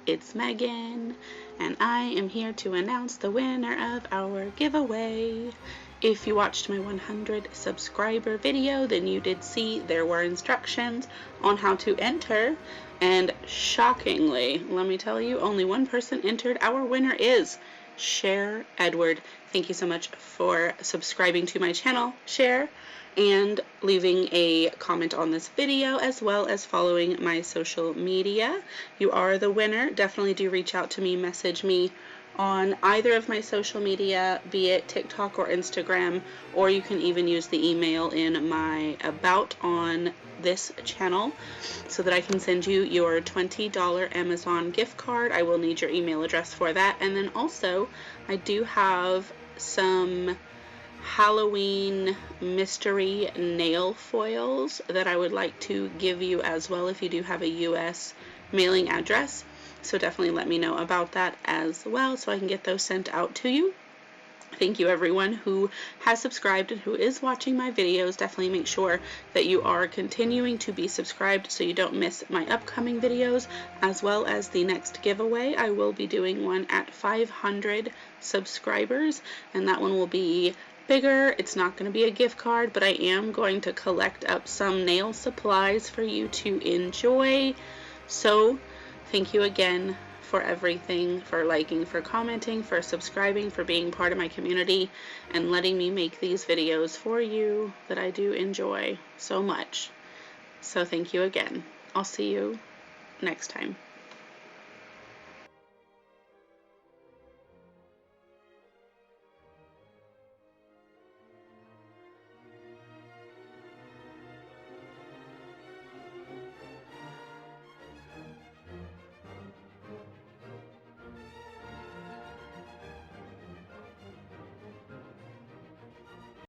it's Megan, and I am here to announce the winner of our giveaway. If you watched my 100 subscriber video, then you did see there were instructions on how to enter, and shockingly, let me tell you, only one person entered. Our winner is Cher Edward. Thank you so much for subscribing to my channel, Cher, and leaving a comment on this video, as well as following my social media. You are the winner. Definitely do reach out to me, message me on either of my social media, be it TikTok or Instagram, or you can even use the email in my about on this channel so that I can send you your $20 Amazon gift card. I will need your email address for that. And then also, I do have some Halloween mystery nail foils that I would like to give you as well if you do have a US mailing address. So definitely let me know about that as well so I can get those sent out to you. Thank you everyone who has subscribed and who is watching my videos. Definitely make sure that you are continuing to be subscribed so you don't miss my upcoming videos, as well as the next giveaway. I will be doing one at 500 subscribers, and that one will be bigger. It's not going to be a gift card, but I am going to collect up some nail supplies for you to enjoy. So thank you again for everything, for liking, for commenting, for subscribing, for being part of my community, and letting me make these videos for you that I do enjoy so much. So thank you again. I'll see you next time.